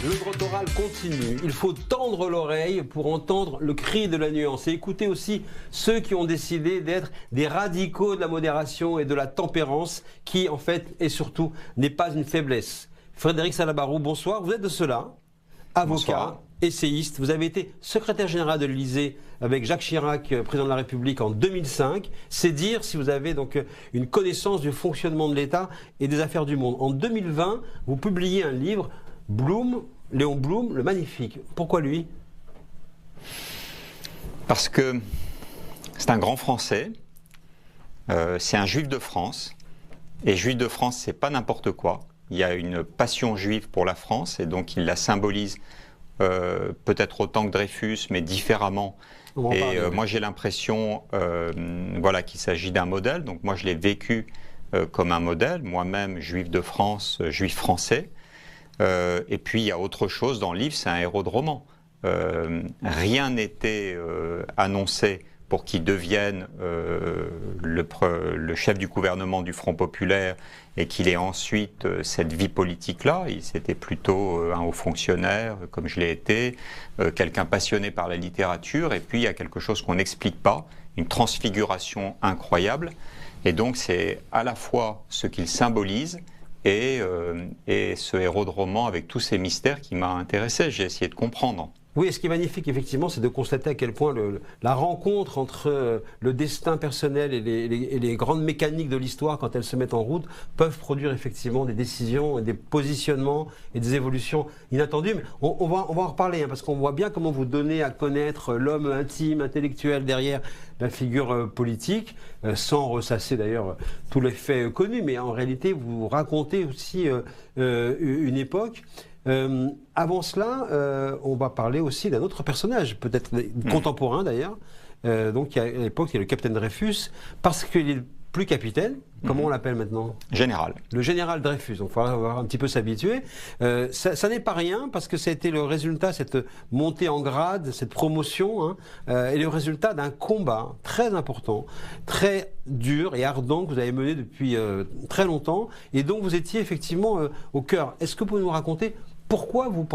Le grand oral continue. Il faut tendre l'oreille pour entendre le cri de la nuance et écouter aussi ceux qui ont décidé d'être des radicaux de la modération et de la tempérance qui, en fait, et surtout, n'est pas une faiblesse. Frédéric Salabarou, bonsoir. Vous êtes de ceux-là, avocat, bonsoir. Essayiste. Vous avez été secrétaire général de l'Élysée avec Jacques Chirac, président de la République, en 2005. C'est dire si vous avez donc une connaissance du fonctionnement de l'État et des affaires du monde. En 2020, vous publiez un livre, Léon Blum, le Magnifique. Pourquoi lui? Parce que c'est un grand Français, c'est un juif de France, et juif de France, c'est pas n'importe quoi. Il y a une passion juive pour la France, et donc il la symbolise peut-être autant que Dreyfus, mais différemment. Et moi j'ai l'impression voilà, qu'il s'agit d'un modèle, donc moi je l'ai vécu comme un modèle, moi-même juif de France, juif français. Et puis il y a autre chose dans le livre, c'est un héros de roman. Rien n'était annoncé pour qu'il devienne le chef du gouvernement du Front populaire et qu'il ait ensuite cette vie politique-là. C'était plutôt un haut fonctionnaire, comme je l'ai été, quelqu'un passionné par la littérature, et puis il y a quelque chose qu'on n'explique pas, une transfiguration incroyable. Et donc c'est à la fois ce qu'il symbolise, et ce héros de roman avec tous ces mystères qui m'a intéressé, j'ai essayé de comprendre. Oui, et ce qui est magnifique, effectivement, c'est de constater à quel point la rencontre entre le destin personnel et les grandes mécaniques de l'histoire, quand elles se mettent en route, peuvent produire effectivement des décisions, des positionnements et des évolutions inattendues. Mais on va en reparler, hein, parce qu'on voit bien comment vous donnez à connaître l'homme intime, intellectuel derrière la figure politique, sans ressasser d'ailleurs tous les faits connus, mais en réalité, vous racontez aussi une époque. Avant cela, on va parler aussi d'un autre personnage, peut-être contemporain d'ailleurs. Donc à l'époque, il y a le capitaine Dreyfus, parce qu'il est plus capitaine. Comment on l'appelle maintenant? Général. Le général Dreyfus. Donc il faudra avoir un petit peu s'habituer. Ça n'est pas rien, parce que ça a été le résultat, cette montée en grade, cette promotion, hein, est le résultat d'un combat très important, très dur et ardent que vous avez mené depuis très longtemps, et dont vous étiez effectivement au cœur. Est-ce que vous pouvez nous raconter pourquoi vous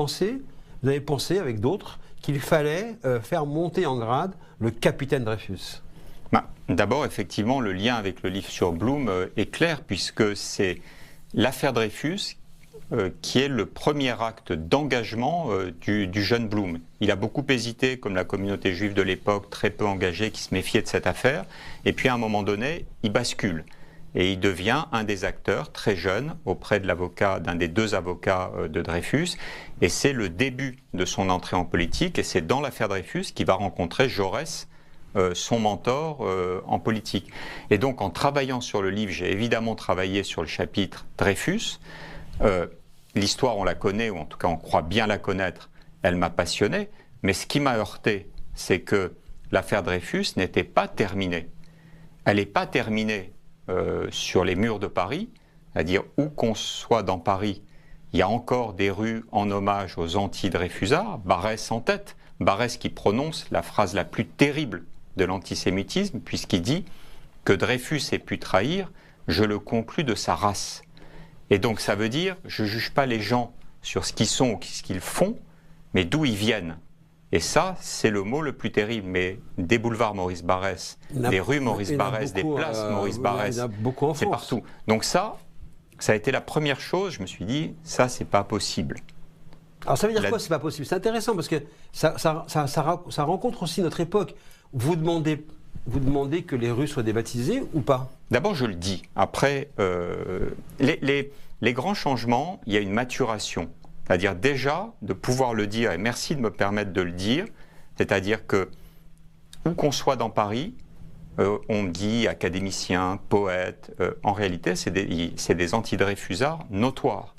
avez pensé avec d'autres qu'il fallait faire monter en grade le capitaine Dreyfus? D'abord, effectivement, le lien avec le livre sur Blum est clair, puisque c'est l'affaire Dreyfus qui est le premier acte d'engagement du jeune Blum. Il a beaucoup hésité, comme la communauté juive de l'époque, très peu engagée, qui se méfiait de cette affaire, et puis à un moment donné, il bascule. Et il devient un des acteurs très jeune auprès de l'avocat, d'un des deux avocats de Dreyfus. Et c'est le début de son entrée en politique. Et c'est dans l'affaire Dreyfus qu'il va rencontrer Jaurès, son mentor en politique. Et donc en travaillant sur le livre, j'ai évidemment travaillé sur le chapitre Dreyfus. L'histoire, on la connaît, ou en tout cas on croit bien la connaître. Elle m'a passionné. Mais ce qui m'a heurté, c'est que l'affaire Dreyfus n'était pas terminée. Elle n'est pas terminée sur les murs de Paris, c'est-à-dire où qu'on soit dans Paris, il y a encore des rues en hommage aux anti-Dreyfusards, Barrès en tête, Barrès qui prononce la phrase la plus terrible de l'antisémitisme, puisqu'il dit que Dreyfus ait pu trahir, je le conclus de sa race. Et donc ça veut dire, je ne juge pas les gens sur ce qu'ils sont ou ce qu'ils font, mais d'où ils viennent. Et ça, c'est le mot le plus terrible. Mais des boulevards Maurice Barrès, des rues Maurice Barrès, des places Maurice Barrès, c'est partout. Donc ça a été la première chose, je me suis dit, ça, c'est pas possible. Alors ça veut dire quoi, c'est pas possible? C'est intéressant, parce que ça rencontre aussi notre époque. Vous demandez que les rues soient débaptisées ou pas? D'abord, je le dis. Après, les grands changements, il y a une maturation. C'est-à-dire déjà de pouvoir le dire, et merci de me permettre de le dire, c'est-à-dire que où qu'on soit dans Paris, on dit académiciens, poètes, en réalité c'est des anti-Dreyfusards notoires.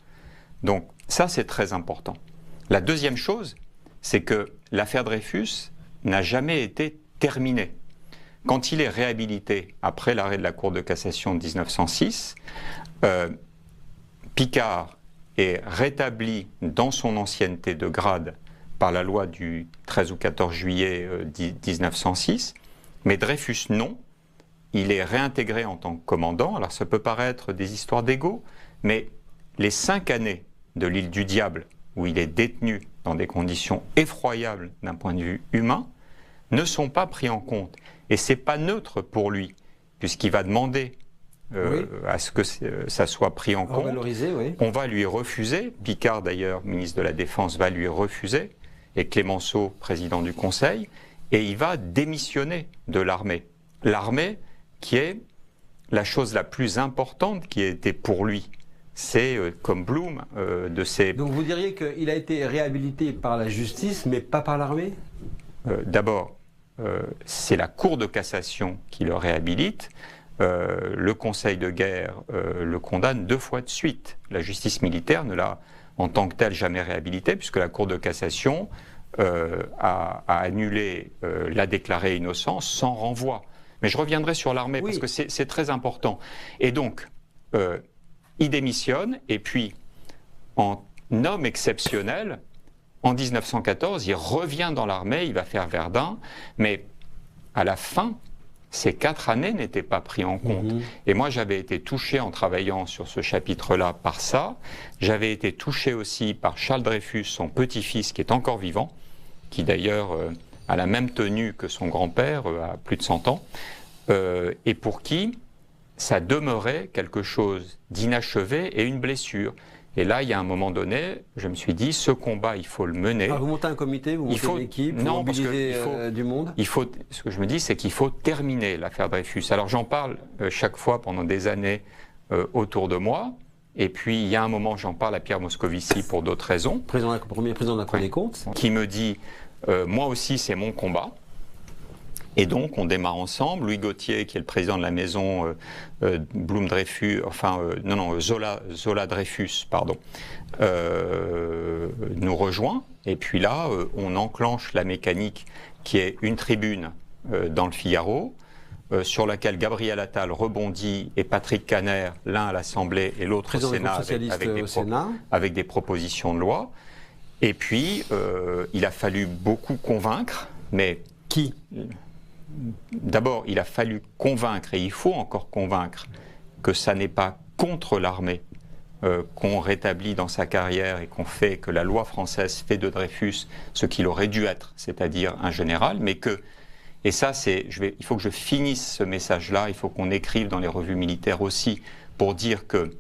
Donc ça c'est très important. La deuxième chose, c'est que l'affaire Dreyfus n'a jamais été terminée. Quand il est réhabilité après l'arrêt de la Cour de cassation de 1906, Picard est rétabli dans son ancienneté de grade par la loi du 13 ou 14 juillet 1906, mais Dreyfus non, il est réintégré en tant que commandant. Alors ça peut paraître des histoires d'ego, mais les 5 années de l'île du Diable, où il est détenu dans des conditions effroyables d'un point de vue humain, ne sont pas pris en compte. Et ce n'est pas neutre pour lui, puisqu'il va demander à ce que ça soit pris en compte. Oui. On va lui refuser, Picard d'ailleurs, ministre de la Défense, va lui refuser, et Clémenceau, président du Conseil, et il va démissionner de l'armée. L'armée qui est la chose la plus importante qui était pour lui. C'est, comme Blum, de ses... Donc vous diriez qu'il a été réhabilité par la justice, mais pas par l'armée ? D'abord, c'est la Cour de cassation qui le réhabilite. Le Conseil de guerre le condamne 2 fois de suite. La justice militaire ne l'a, en tant que telle, jamais réhabilité, puisque la Cour de cassation a annulé, l'a déclaré innocent sans renvoi. Mais je reviendrai sur l'armée, parce que c'est très important. Et donc, il démissionne, et puis, en homme exceptionnel, en 1914, il revient dans l'armée, il va faire Verdun, mais à la fin, ces 4 années n'étaient pas pris en compte. Et moi, j'avais été touché en travaillant sur ce chapitre-là par ça. J'avais été touché aussi par Charles Dreyfus, son petit-fils, qui est encore vivant, qui d'ailleurs a la même tenue que son grand-père, à plus de 100 ans, et pour qui ça demeurait quelque chose d'inachevé et une blessure. Et là, il y a un moment donné, je me suis dit, ce combat, il faut le mener. Alors vous montez un comité, vous montez une équipe, vous mobilisez du monde. Ce que je me dis, c'est qu'il faut terminer l'affaire Dreyfus. Alors j'en parle chaque fois pendant des années autour de moi. Et puis, il y a un moment, j'en parle à Pierre Moscovici pour d'autres raisons. Premier président de la Cour des comptes. Qui me dit, moi aussi, c'est mon combat. Et donc, on démarre ensemble. Louis Gauthier, qui est le président de la maison Blum-Dreyfus, Zola-Dreyfus, pardon, nous rejoint. Et puis là, on enclenche la mécanique qui est une tribune dans le Figaro, sur laquelle Gabriel Attal rebondit et Patrick Kanner, l'un à l'Assemblée et l'autre au Sénat, avec des propositions de loi. Et puis, il a fallu beaucoup convaincre, mais... Qui ? D'abord, il a fallu convaincre, et il faut encore convaincre, que ça n'est pas contre l'armée qu'on rétablit dans sa carrière et qu'on fait, que la loi française fait de Dreyfus ce qu'il aurait dû être, c'est-à-dire un général, mais que, et ça il faut que je finisse ce message-là, il faut qu'on écrive dans les revues militaires aussi, pour dire que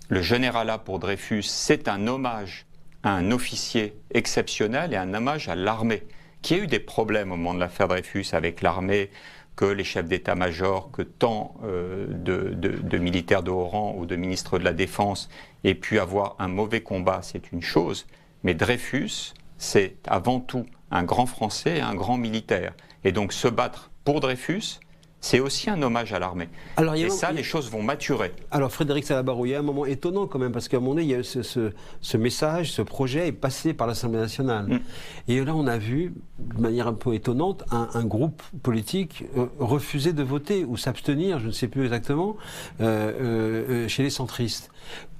le généralat pour Dreyfus, c'est un hommage à un officier exceptionnel et un hommage à l'armée, qui a eu des problèmes au moment de l'affaire Dreyfus avec l'armée, que les chefs d'état-major, que tant de militaires de haut rang ou de ministres de la Défense aient pu avoir un mauvais combat, c'est une chose. Mais Dreyfus, c'est avant tout un grand Français et un grand militaire. Et donc se battre pour Dreyfus, c'est aussi un hommage à l'armée. Les choses vont maturer. Alors Frédéric Salabarou, il y a un moment étonnant quand même, parce qu'à un moment donné, il y a eu ce message, ce projet est passé par l'Assemblée nationale. Et là, on a vu, de manière un peu étonnante, un groupe politique refuser de voter ou s'abstenir, je ne sais plus exactement, chez les centristes.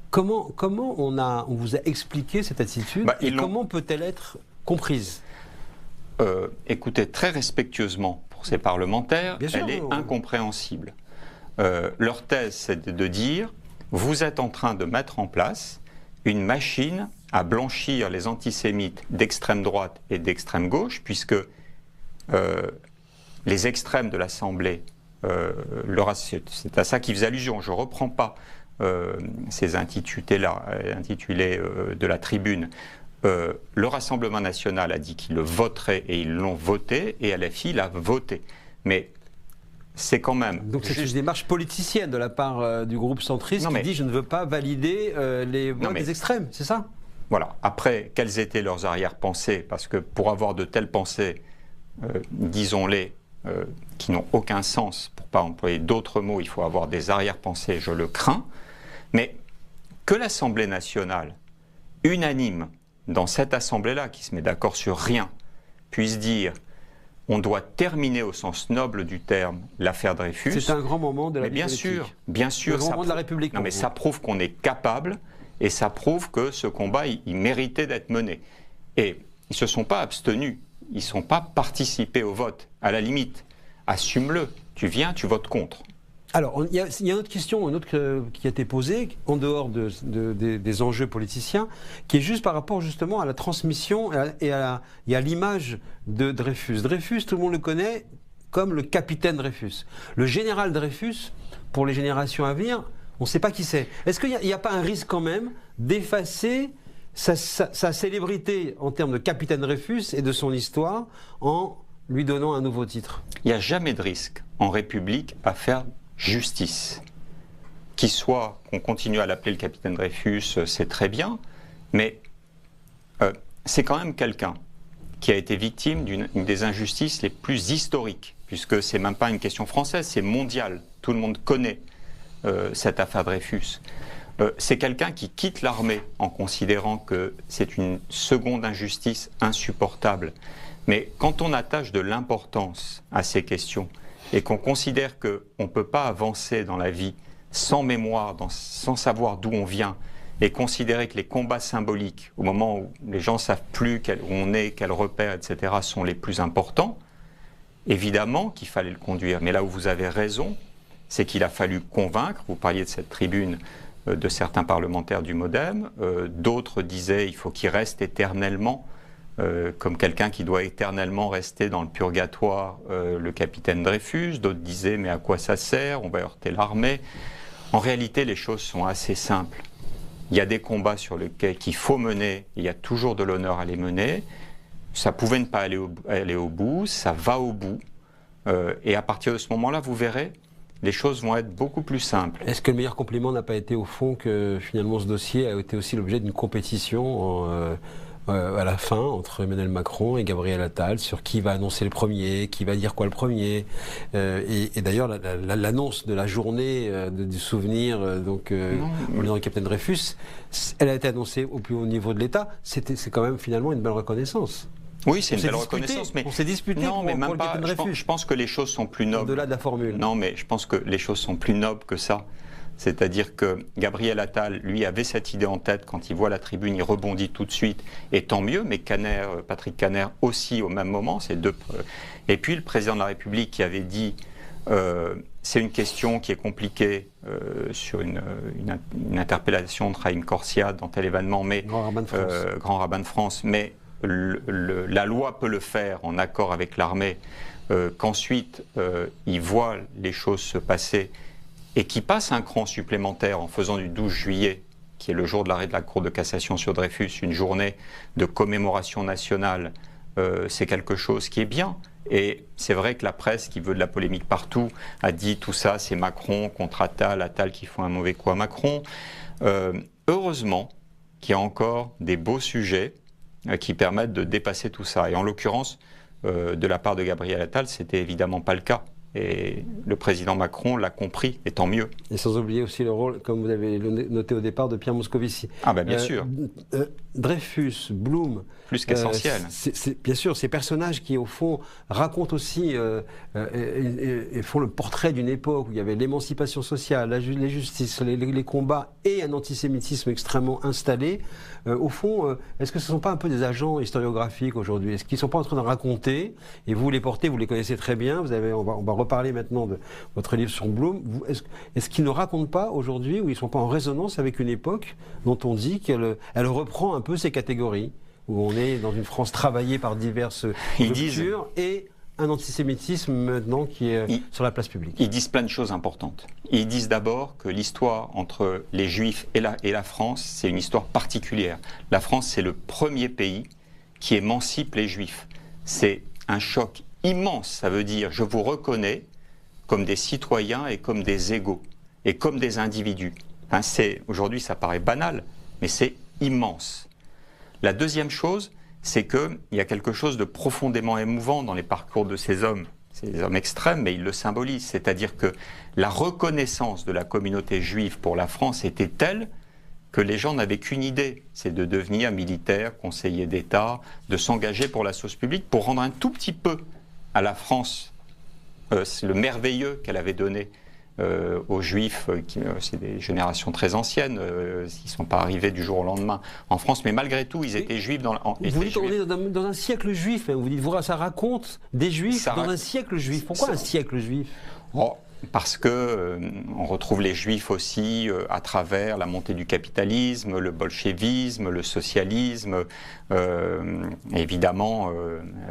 Comment on vous a expliqué cette attitude et comment peut-elle être comprise ? Écoutez, très respectueusement pour ces parlementaires, elle est incompréhensible. Leur thèse, c'est de dire, vous êtes en train de mettre en place une machine à blanchir les antisémites d'extrême droite et d'extrême gauche, puisque les extrêmes de l'Assemblée, c'est à ça qu'ils faisaient allusion, je ne reprends pas ces intitulés de la tribune. Le Rassemblement national a dit qu'il le voterait et ils l'ont voté, et LFI l'a voté. Mais c'est quand même... Donc c'est une démarche politicienne de la part du groupe centriste qui dit je ne veux pas valider les voix des extrêmes, c'est ça ? Voilà. Après, quelles étaient leurs arrière-pensées ? Parce que pour avoir de telles pensées, disons-les, qui n'ont aucun sens, pour ne pas employer d'autres mots, il faut avoir des arrière-pensées, je le crains. Mais que l'Assemblée nationale, unanime, dans cette assemblée-là, qui se met d'accord sur rien, puisse dire on doit terminer au sens noble du terme l'affaire Dreyfus. C'est un grand moment de la vie politique. Bien sûr. Un grand moment de la République. Non, mais ça prouve qu'on est capable et ça prouve que ce combat, il méritait d'être mené. Et ils ne se sont pas abstenus, ils ne sont pas participés au vote. À la limite, assume-le. Tu viens, tu votes contre. Alors, il y a une autre question, qui a été posée, en dehors des enjeux politiciens, qui est juste par rapport justement à la transmission et à l'image de Dreyfus. Dreyfus, tout le monde le connaît comme le capitaine Dreyfus. Le général Dreyfus, pour les générations à venir, on ne sait pas qui c'est. Est-ce qu'il n'y a pas un risque quand même d'effacer sa célébrité en termes de capitaine Dreyfus et de son histoire en lui donnant un nouveau titre? Il n'y a jamais de risque en République à faire justice. Qu'il soit, qu'on continue à l'appeler le capitaine Dreyfus, c'est très bien, mais c'est quand même quelqu'un qui a été victime d'une des injustices les plus historiques, puisque c'est même pas une question française, c'est mondial. Tout le monde connaît cette affaire Dreyfus. C'est quelqu'un qui quitte l'armée en considérant que c'est une seconde injustice insupportable. Mais quand on attache de l'importance à ces questions et qu'on considère qu'on ne peut pas avancer dans la vie sans mémoire, sans savoir d'où on vient, et considérer que les combats symboliques, au moment où les gens ne savent plus où on est, quels repères, etc., sont les plus importants, évidemment qu'il fallait le conduire. Mais là où vous avez raison, c'est qu'il a fallu convaincre, vous parliez de cette tribune de certains parlementaires du MoDem, d'autres disaient il faut qu'il reste éternellement, comme quelqu'un qui doit éternellement rester dans le purgatoire, le capitaine Dreyfus. D'autres disaient mais à quoi ça sert, on va heurter l'armée. En réalité, les choses sont assez simples. Il y a des combats sur lesquels il faut mener, il y a toujours de l'honneur à les mener. Ça pouvait ne pas aller au bout, ça va au bout. Et à partir de ce moment-là, vous verrez, les choses vont être beaucoup plus simples. Est-ce que le meilleur compliment n'a pas été au fond que finalement ce dossier a été aussi l'objet d'une compétition à la fin entre Emmanuel Macron et Gabriel Attal sur qui va annoncer le premier, qui va dire quoi le premier, et d'ailleurs l'annonce de la journée du souvenir au nom du capitaine Dreyfus, elle a été annoncée au plus haut niveau de l'État. C'est quand même finalement une belle reconnaissance. Oui, c'est une belle reconnaissance, mais on s'est disputé non, mais même pas. Je pense que les choses sont plus nobles. Au-delà de la formule. Non, mais je pense que les choses sont plus nobles que ça. C'est-à-dire que Gabriel Attal, lui, avait cette idée en tête. Quand il voit la tribune, il rebondit tout de suite. Et tant mieux, mais Patrick Kanner aussi au même moment. Et puis le président de la République qui avait dit c'est une question qui est compliquée sur une interpellation de Raïm Corsia dans tel événement, mais grand rabbin de France, mais la loi peut le faire en accord avec l'armée, qu'ensuite il voit les choses se passer et qui passe un cran supplémentaire en faisant du 12 juillet, qui est le jour de l'arrêt de la Cour de cassation sur Dreyfus, une journée de commémoration nationale, c'est quelque chose qui est bien. Et c'est vrai que la presse, qui veut de la polémique partout, a dit tout ça, c'est Macron contre Attal, Attal qui font un mauvais coup à Macron. Heureusement qu'il y a encore des beaux sujets qui permettent de dépasser tout ça. Et en l'occurrence, de la part de Gabriel Attal, c'était évidemment pas le cas. Et le président Macron l'a compris, et tant mieux. Et sans oublier aussi le rôle, comme vous avez noté au départ, de Pierre Moscovici. Ah ben bien sûr. Dreyfus, Blum... Plus qu'essentiel. Bien sûr, ces personnages qui, au fond, racontent aussi et font le portrait d'une époque où il y avait l'émancipation sociale, les justices, les combats et un antisémitisme extrêmement installé. Au fond, est-ce que ce ne sont pas un peu des agents historiographiques aujourd'hui? Est-ce qu'ils ne sont pas en train de raconter, et vous les portez, vous les connaissez très bien, on va reparler maintenant de votre livre sur Blum, est-ce qu'ils ne racontent pas aujourd'hui, ou ils ne sont pas en résonance avec une époque dont on dit qu'elle reprend un peu ces catégories, où on est dans une France travaillée par diverses cultures et un antisémitisme maintenant qui est sur la place publique? Ils disent plein de choses importantes. Ils disent d'abord que l'histoire entre les Juifs et la France, c'est une histoire particulière. La France, c'est le premier pays qui émancipe les Juifs. C'est un choc immense. Ça veut dire, je vous reconnais comme des citoyens et comme des égaux, et comme des individus. Aujourd'hui, ça paraît banal, mais c'est immense. La deuxième chose, c'est qu'il y a quelque chose de profondément émouvant dans les parcours de ces hommes. C'est des hommes extrêmes, mais ils le symbolisent. C'est-à-dire que la reconnaissance de la communauté juive pour la France était telle que les gens n'avaient qu'une idée, c'est de devenir militaire, conseiller d'État, de s'engager pour la chose publique, pour rendre un tout petit peu à la France le merveilleux qu'elle avait donné aux Juifs, c'est des générations très anciennes, qui ne sont pas arrivés du jour au lendemain en France, mais malgré tout, ils étaient juifs. Vous dites qu'on est dans un siècle juif, vous dites, ça raconte des Juifs dans un siècle juif. Pourquoi un siècle juif? parce que on retrouve les juifs aussi à travers la montée du capitalisme, le bolchevisme, le socialisme, évidemment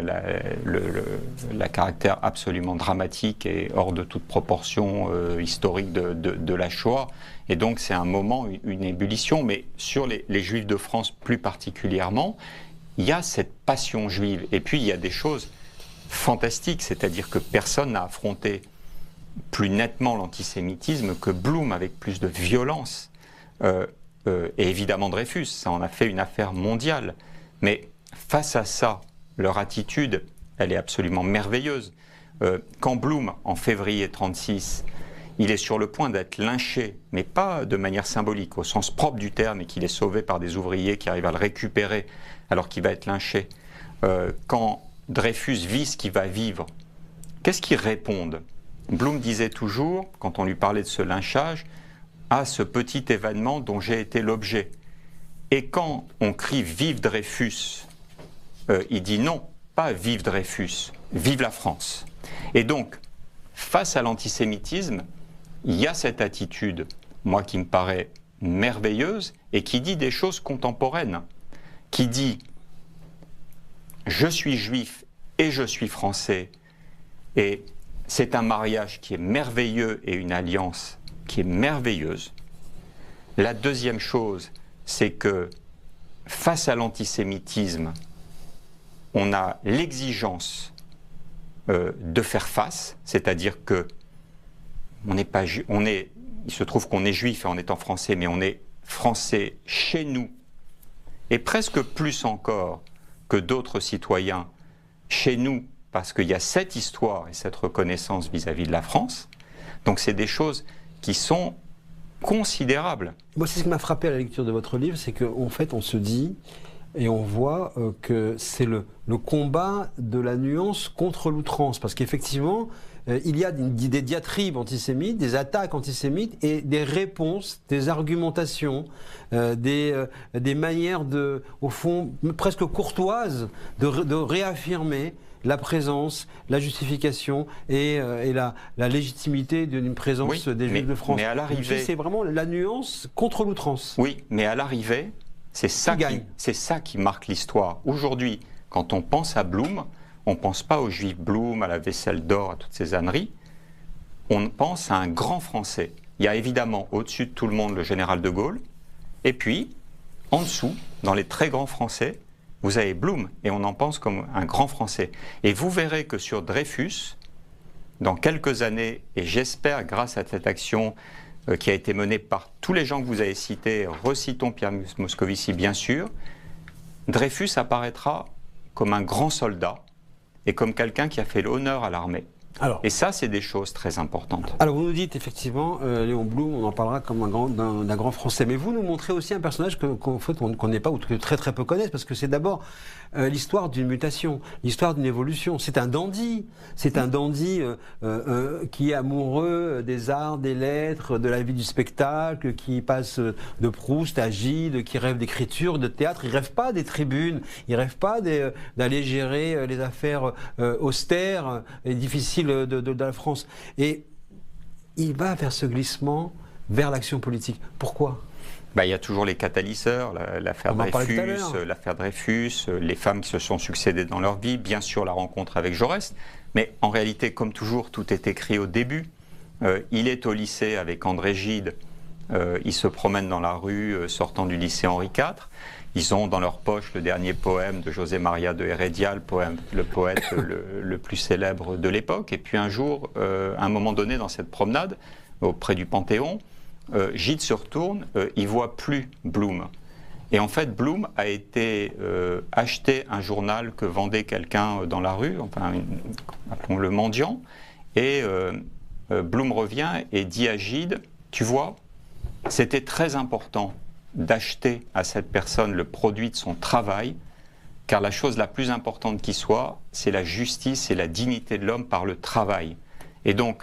la caractère absolument dramatique et hors de toute proportion historique de la Shoah. Et donc c'est un moment, une ébullition, mais sur les juifs de France plus particulièrement, il y a cette passion juive. Et puis il y a des choses fantastiques, c'est-à-dire que personne n'a affronté plus nettement l'antisémitisme que Blum, avec plus de violence. Et évidemment Dreyfus, ça en a fait une affaire mondiale. Mais face à ça, leur attitude, elle est absolument merveilleuse. Quand Blum, en février 1936, il est sur le point d'être lynché, mais pas de manière symbolique, au sens propre du terme, et qu'il est sauvé par des ouvriers qui arrivent à le récupérer alors qu'il va être lynché. Quand Dreyfus vit ce qu'il va vivre, qu'est-ce qu'ils répondent? Blum disait toujours, quand on lui parlait de ce lynchage, à ce petit événement dont j'ai été l'objet. Et quand on crie « Vive Dreyfus », il dit non, pas « Vive Dreyfus », « Vive la France ». Et donc, face à l'antisémitisme, il y a cette attitude, moi qui me paraît merveilleuse, et qui dit des choses contemporaines, qui dit « Je suis juif et je suis français », et c'est un mariage qui est merveilleux et une alliance qui est merveilleuse. La deuxième chose, c'est que face à l'antisémitisme, on a l'exigence de faire face, c'est-à-dire que il se trouve qu'on est juif en étant français, mais on est français chez nous, et presque plus encore que d'autres citoyens chez nous, parce qu'il y a cette histoire et cette reconnaissance vis-à-vis de la France. Donc c'est des choses qui sont considérables. Moi, c'est ce qui m'a frappé à la lecture de votre livre, c'est qu'en fait, on se dit et on voit que c'est le combat de la nuance contre l'outrance. Parce qu'effectivement, il y a des diatribes antisémites, des attaques antisémites et des réponses, des argumentations, des manières au fond, presque courtoises de réaffirmer la présence, la justification et la légitimité d'une présence des Juifs de France. Mais à l'arrivée, c'est vraiment la nuance contre l'outrance. Oui, mais à l'arrivée, c'est ça qui marque l'histoire. Aujourd'hui, quand on pense à Blum, on ne pense pas aux Juifs Blum, à la vaisselle d'or, à toutes ces âneries. On pense à un grand Français. Il y a évidemment au-dessus de tout le monde le général de Gaulle, et puis, en dessous, dans les très grands Français, vous avez Blum, et on en pense comme un grand Français. Et vous verrez que sur Dreyfus, dans quelques années, et j'espère grâce à cette action qui a été menée par tous les gens que vous avez cités, recitons Pierre Moscovici bien sûr, Dreyfus apparaîtra comme un grand soldat et comme quelqu'un qui a fait l'honneur à l'armée. Et ça, c'est des choses très importantes. Alors, vous nous dites effectivement, Léon Blum, on en parlera comme d'un grand Français. Mais vous nous montrez aussi un personnage qu'en fait, on ne connaît pas ou que très très peu connaissent, parce que c'est d'abord l'histoire d'une mutation, l'histoire d'une évolution. C'est un dandy. C'est un dandy qui est amoureux des arts, des lettres, de la vie du spectacle, qui passe de Proust à Gide, qui rêve d'écriture, de théâtre. Il rêve pas des tribunes, il rêve pas d'aller gérer les affaires austères et difficiles de la France. Et il va vers ce glissement vers l'action politique. Pourquoi ? Il y a toujours les catalyseurs, l'affaire Dreyfus, les femmes qui se sont succédées dans leur vie, bien sûr la rencontre avec Jaurès, mais en réalité, comme toujours, tout est écrit au début. Il est au lycée avec André Gide, ils se promènent dans la rue sortant du lycée Henri IV, ils ont dans leur poche le dernier poème de José Maria de Heredia, le poète le plus célèbre de l'époque, et puis un jour, à un moment donné dans cette promenade, auprès du Panthéon, Gide se retourne, il ne voit plus Blum. Et en fait, Blum a été acheté un journal que vendait quelqu'un dans la rue, enfin, appelons-le mendiant, et Blum revient et dit à Gide, tu vois, c'était très important d'acheter à cette personne le produit de son travail, car la chose la plus importante qui soit, c'est la justice et la dignité de l'homme par le travail. Et donc,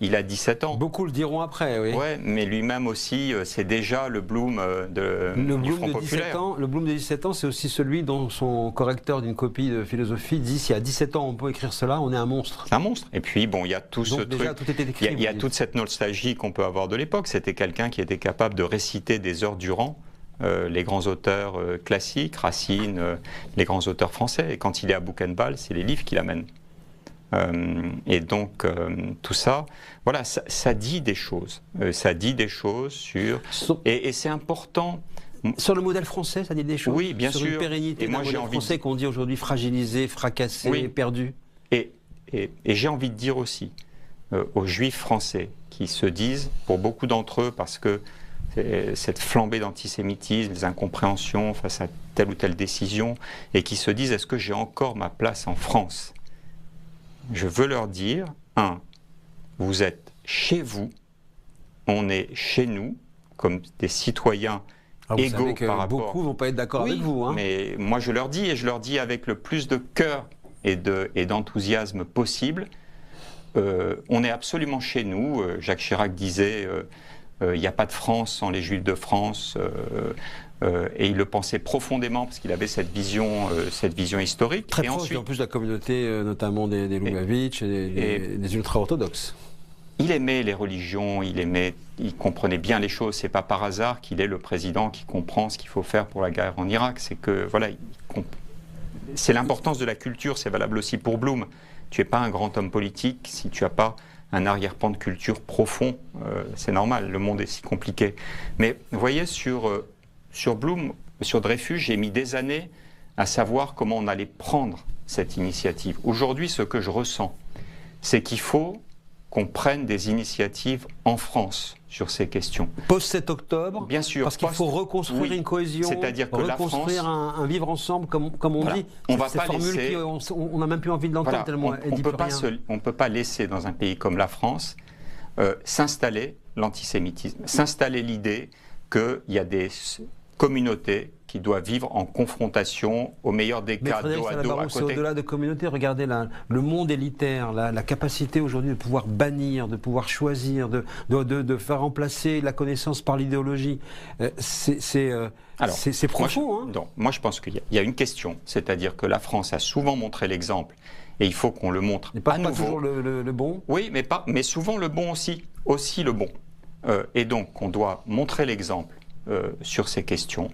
il a 17 ans. Beaucoup le diront après, oui. Ouais, mais lui-même aussi, c'est déjà le Blum du Front populaire. Le Blum de 17 ans, c'est aussi celui dont son correcteur d'une copie de philosophie dit si à 17 ans on peut écrire cela, on est un monstre. C'est un monstre. Et puis, bon, il y a tout ce déjà, truc. Tout était écrit, Il y a toute cette nostalgie qu'on peut avoir de l'époque. C'était quelqu'un qui était capable de réciter des heures durant les grands auteurs classiques, Racine, les grands auteurs français. Et quand il est à Buchenwald, c'est les livres qu'il amène. Et donc, tout ça, voilà, ça dit des choses. Ça dit des choses sur... Et c'est important... Sur le modèle français, ça dit des choses. Oui, bien sûr. Sur une pérennité d'un modèle français qu'on dit aujourd'hui fragilisé, fracassé, oui. perdu. Et j'ai envie de dire aussi aux Juifs français qui se disent, pour beaucoup d'entre eux, parce que cette flambée d'antisémitisme, des incompréhensions face à telle ou telle décision, et qui se disent, est-ce que j'ai encore ma place en France ? Je veux leur dire, vous êtes chez vous, on est chez nous, comme des citoyens égaux par rapport... Beaucoup ne vont pas être d'accord avec vous. Hein. Mais moi je leur dis, et je leur dis avec le plus de cœur et d'enthousiasme possible, on est absolument chez nous. Jacques Chirac disait, il n'y a pas de France sans les Juifs de France, et il le pensait profondément parce qu'il avait cette vision historique. Très proche, ensuite, en plus de la communauté, notamment des Lubavitch et des ultra-orthodoxes. Il aimait les religions, il comprenait bien les choses. C'est pas par hasard qu'il est le président qui comprend ce qu'il faut faire pour la guerre en Irak. C'est que voilà, c'est l'importance de la culture. C'est valable aussi pour Blum. Tu es pas un grand homme politique si tu as pas un arrière-plan de culture profond. C'est normal. Le monde est si compliqué. Mais vous voyez sur Blum, sur Dreyfus, j'ai mis des années à savoir comment on allait prendre cette initiative. Aujourd'hui, ce que je ressens, c'est qu'il faut qu'on prenne des initiatives en France sur ces questions. Post-7 octobre, bien sûr, parce qu'il faut reconstruire une cohésion, c'est-à-dire que reconstruire un vivre ensemble, comme on voilà, dit. On va pas laisser... on n'a même plus envie de l'entendre voilà, tellement elle dit plus rien. On ne peut pas laisser dans un pays comme la France s'installer l'antisémitisme, s'installer l'idée qu'il y a des communautés qui doivent vivre en confrontation, au meilleur des cas, dos à dos, à côté. C'est au-delà de communauté. Regardez le monde élitaire, la capacité aujourd'hui de pouvoir bannir, de pouvoir choisir, de faire remplacer la connaissance par l'idéologie. C'est profond. Moi, je pense qu'il y a une question, c'est-à-dire que la France a souvent montré l'exemple, et il faut qu'on le montre à nouveau. Pas toujours le bon. Oui, mais souvent le bon aussi le bon. Et donc, on doit montrer l'exemple sur ces questions.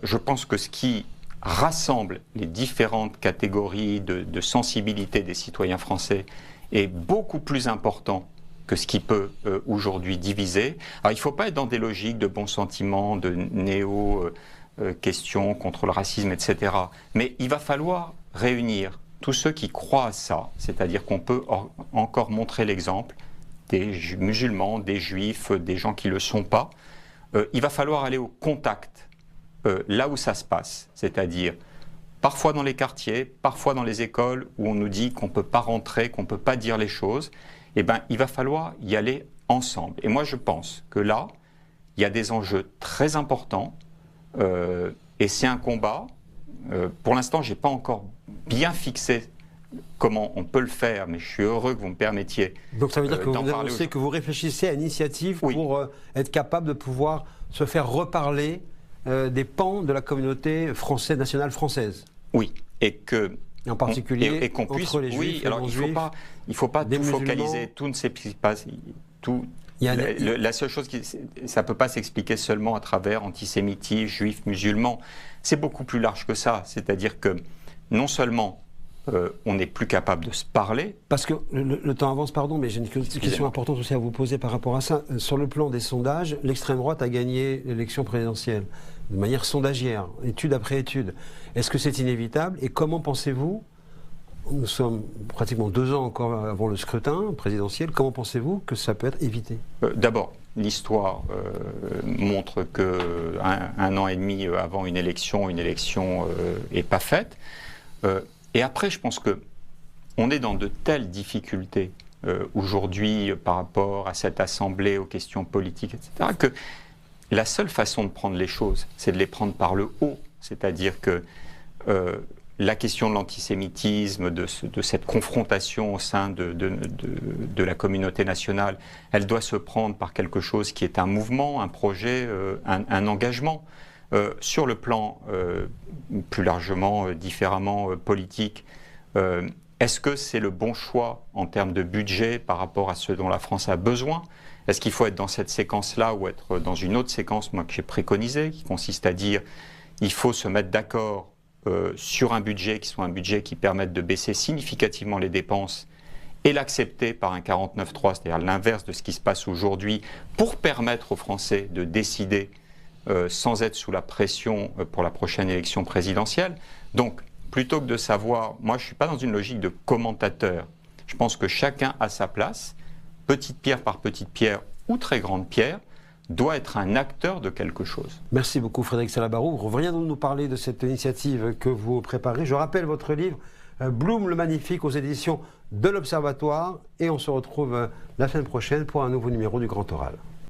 Je pense que ce qui rassemble les différentes catégories de sensibilité des citoyens français est beaucoup plus important que ce qui peut aujourd'hui diviser. Alors, il ne faut pas être dans des logiques de bons sentiments, de néo-questions contre le racisme, etc. Mais il va falloir réunir tous ceux qui croient à ça, c'est-à-dire qu'on peut encore montrer l'exemple des musulmans, des juifs, des gens qui ne le sont pas. Il va falloir aller au contact, là où ça se passe, c'est-à-dire parfois dans les quartiers, parfois dans les écoles où on nous dit qu'on ne peut pas rentrer, qu'on ne peut pas dire les choses. Eh bien, il va falloir y aller ensemble. Et moi, je pense que là, il y a des enjeux très importants et c'est un combat. Pour l'instant, je n'ai pas encore bien fixé comment on peut le faire, mais je suis heureux que vous me permettiez. Donc ça veut dire que vous annoncez que vous réfléchissez à une initiative pour être capable de pouvoir se faire reparler des pans de la communauté nationale française. Oui, et que... En particulier et qu'on puisse, entre les juifs et les juifs. Il ne faut pas tout focaliser, tout ne s'explique pas. La seule chose, ça ne peut pas s'expliquer seulement à travers antisémitisme, juifs, musulmans. C'est beaucoup plus large que ça. C'est-à-dire que non seulement on n'est plus capable de se parler. Parce que le temps avance, pardon, mais j'ai une question importante aussi à vous poser par rapport à ça. Sur le plan des sondages, l'extrême droite a gagné l'élection présidentielle de manière sondagière, étude après étude. Est-ce que c'est inévitable? Et comment pensez-vous, nous sommes pratiquement 2 ans encore avant le scrutin présidentiel, comment pensez-vous que ça peut être évité? D'abord, l'histoire montre qu'un an et demi avant une élection n'est pas faite. Et après, je pense qu'on est dans de telles difficultés aujourd'hui par rapport à cette assemblée, aux questions politiques, etc., que la seule façon de prendre les choses, c'est de les prendre par le haut. C'est-à-dire que la question de l'antisémitisme, de cette confrontation au sein de la communauté nationale, elle doit se prendre par quelque chose qui est un mouvement, un projet, un engagement. Sur le plan plus largement, différemment politique, est-ce que c'est le bon choix en termes de budget par rapport à ce dont la France a besoin? Est-ce qu'il faut être dans cette séquence-là ou être dans une autre séquence, moi, que j'ai préconisée, qui consiste à dire il faut se mettre d'accord sur un budget qui soit un budget qui permette de baisser significativement les dépenses et l'accepter par un 49.3, c'est-à-dire l'inverse de ce qui se passe aujourd'hui, pour permettre aux Français de décider sans être sous la pression pour la prochaine élection présidentielle. Donc, plutôt que de savoir, moi je ne suis pas dans une logique de commentateur, je pense que chacun a sa place, petite pierre par petite pierre ou très grande pierre, doit être un acteur de quelque chose. Merci beaucoup Frédéric Salabarou. Vous venez nous parler de cette initiative que vous préparez. Je rappelle votre livre Blum le Magnifique aux éditions de l'Observatoire et on se retrouve la semaine prochaine pour un nouveau numéro du Grand Oral.